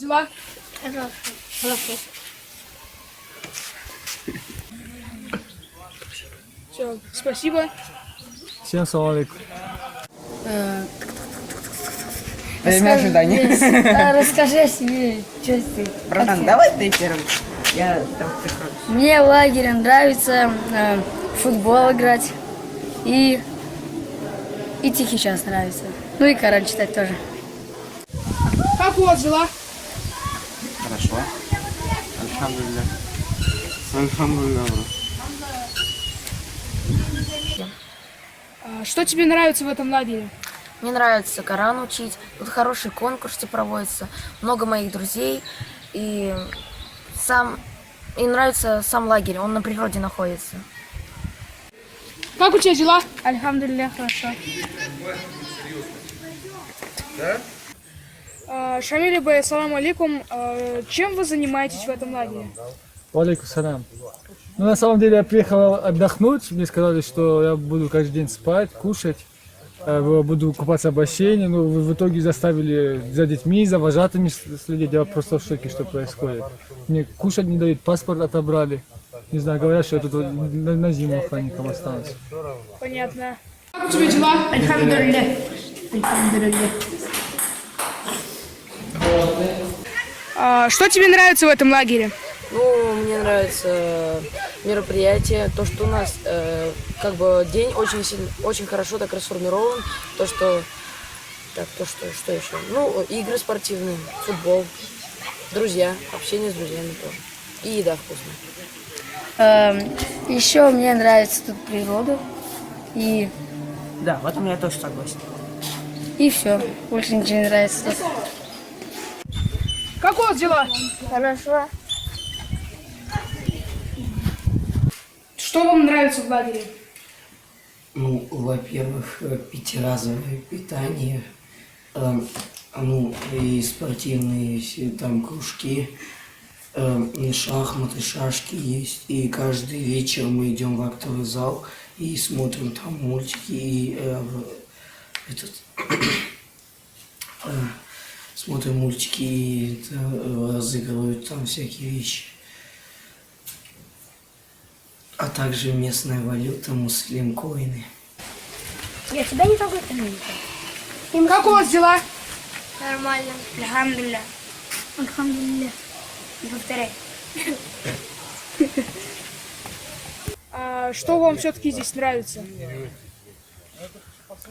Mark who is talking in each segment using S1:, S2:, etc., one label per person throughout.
S1: дела?
S2: Хорошо.
S1: Все, спасибо.
S3: Всем салам алейкум.
S4: Время ожидания.
S2: Расскажи о себе, что ты.
S4: Братан, давай ты первый. Я там прихожу.
S2: Мне в лагере нравится в футбол играть и тихий час нравится. Ну и Коран читать тоже.
S1: Как у вас дела?
S5: Хорошо. Альхамдулилля. Альхамдулилля.
S1: Что тебе нравится в этом лагере?
S6: Мне нравится Коран учить, тут хорошие конкурсы проводятся, много моих друзей, и нравится сам лагерь, он на природе находится.
S1: Как у тебя дела?
S2: Альхамдулилля, хорошо.
S1: Шамиль Бэй, ассаламу алейкум. Чем вы занимаетесь в этом лагере?
S3: Алейкум салам. Ну, на самом деле, я приехал отдохнуть. Мне сказали, что я буду каждый день спать, кушать, буду купаться в бассейне. Но в итоге заставили за детьми, за вожатыми следить. Я просто в шоке, что происходит. Мне кушать не дают, паспорт отобрали. Не знаю, говорят, что я тут на зиму охранником останусь.
S1: Понятно. Как у тебя дела?
S2: Альхамдулилля.
S1: Что тебе нравится в этом лагере?
S6: Ну, мне нравится мероприятие, то, что у нас как бы день очень хорошо так расформирован, что еще? Ну, игры спортивные, футбол, друзья, общение с друзьями тоже. И еда вкусная.
S2: Еще мне нравится тут природа и
S4: Да, в этом я тоже согласен.
S2: все. Больше ничего не нравится тут.
S1: Как у вас дела?
S2: Хорошо.
S1: Что вам нравится в лагере?
S7: Ну, во-первых, пятиразовое питание, и спортивные там кружки, и шахматы, шашки есть. И каждый вечер мы идем в актовый зал и смотрим там мультики, и смотрим мультики и разыгрывают там всякие вещи. А также местная валюта, муслим-коины.
S2: Я тебя не трогаю,
S1: Как у вас дела?
S2: Нормально. Альхамдулилля. Альхамдулилля. Не повторяй.
S1: Что вам все-таки здесь нравится?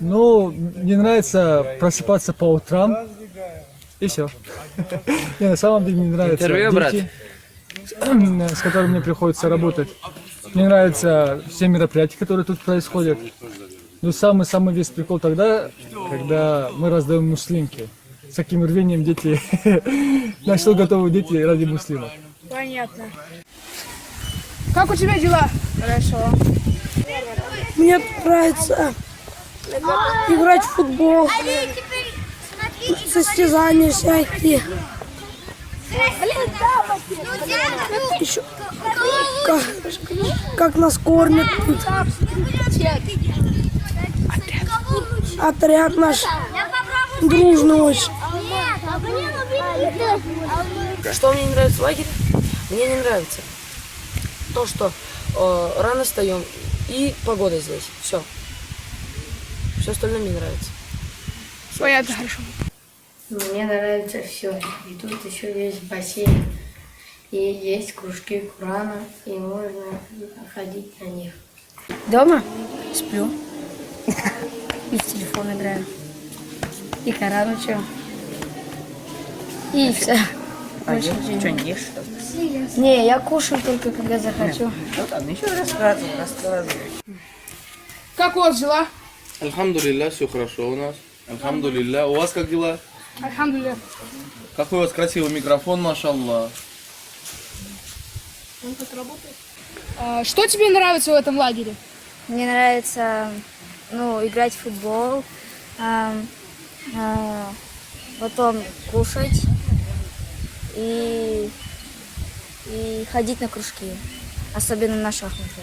S3: Ну, мне нравится просыпаться по утрам. И все. На самом деле мне нравятся дети, с которыми мне приходится работать. Мне нравятся все мероприятия, которые тут происходят. Но самый весь прикол тогда, когда мы раздаем муслимки. С каким рвением дети, на что готовы дети ради муслимов.
S1: Понятно. Как у тебя дела?
S2: Хорошо.
S8: Мне нравится играть в футбол, состязания всякие. Еще как нас кормят тут. Отряд наш дружный очень.
S6: Что мне не нравится в лагере? Мне не нравится то, что рано встаем и погода здесь. Все. Все остальное мне нравится.
S1: Понятно, хорошо.
S2: Мне нравится все. И тут еще есть бассейн. И есть кружки Корана. И можно ходить на них. Дома сплю. И в телефон играю. И Коран учу. И все.
S4: Что, не ешь?
S2: Не, я кушаю только когда захочу.
S4: Ну ладно, еще рассказывай.
S1: Как у вас дела?
S5: Альхамдулилля, все хорошо у нас. Альхамдулилля. У вас как дела?
S1: Альхамдулилля.
S5: Какой у вас красивый микрофон, машаллах.
S1: Что тебе нравится в этом лагере?
S2: Мне нравится играть в футбол, потом кушать и ходить на кружки, особенно на шахматы.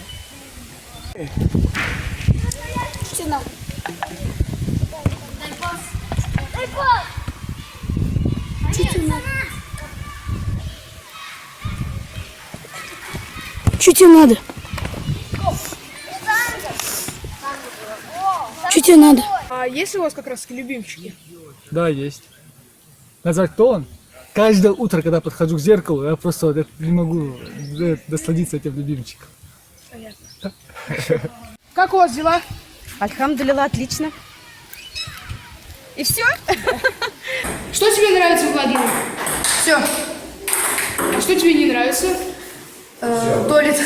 S8: Что тебе надо? Что тебе надо?
S1: А есть ли у вас как раз таки любимчики?
S3: Да, есть. Назвать кто он? Каждое утро, когда подхожу к зеркалу, я просто вот не могу насладиться этим любимчиком.
S1: Как у вас дела?
S4: Альхамдулилла, отлично.
S6: И все?
S1: Что тебе нравится в лагере?
S6: Все.
S1: А что тебе не нравится?
S6: Туалет.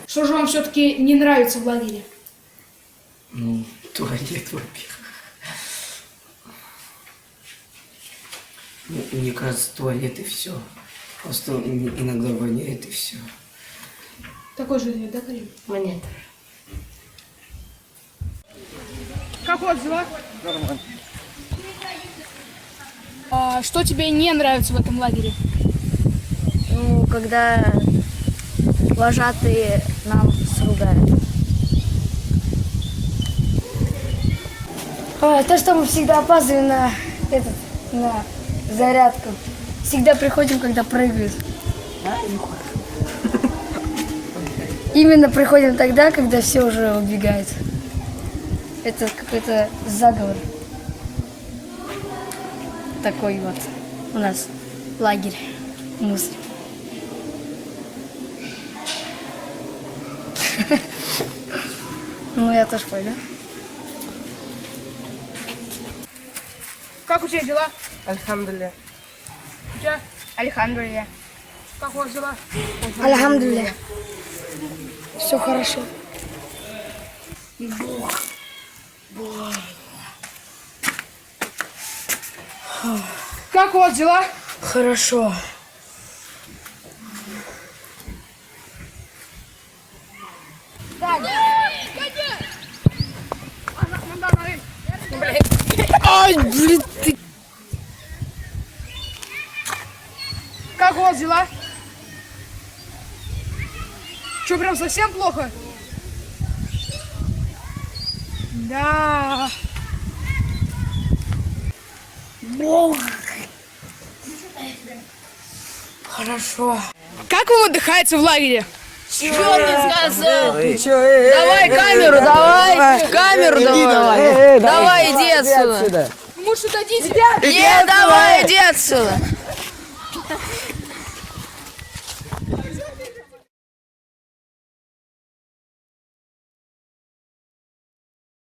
S1: Что же вам все-таки не нравится в лагере?
S7: Ну, туалет, во-первых. Мне кажется, туалет и все. Просто иногда воняет и все.
S1: Такой же ответ, да, Карим?
S2: Мне тоже.
S1: Как у вас дела? Нормально. А что тебе не нравится в этом лагере?
S9: Ну, когда вожатые нам сругают.
S8: То, что мы всегда опаздываем на зарядку. Всегда приходим, когда прыгают. Именно приходим тогда, когда все уже убегают. Это какой-то заговор. Такой вот у нас лагерь муслим. Ну, я тоже пойду.
S1: Как у тебя дела?
S4: Альхамдулилля.
S1: У тебя?
S9: Альхамдулилля.
S1: Как у вас дела?
S8: Альхамдулилля. Все хорошо.
S1: Как у вас дела?
S8: Хорошо. Ай, блин, ты.
S1: Как у вас дела? Что, прям совсем плохо? Да.
S8: Хорошо.
S1: Как вам отдыхается в лагере?
S6: Что ты сказал? Давай камеру, давай. Камеру давай. Давай, иди отсюда.
S1: Может, отойдите?
S6: Нет, давай, иди отсюда.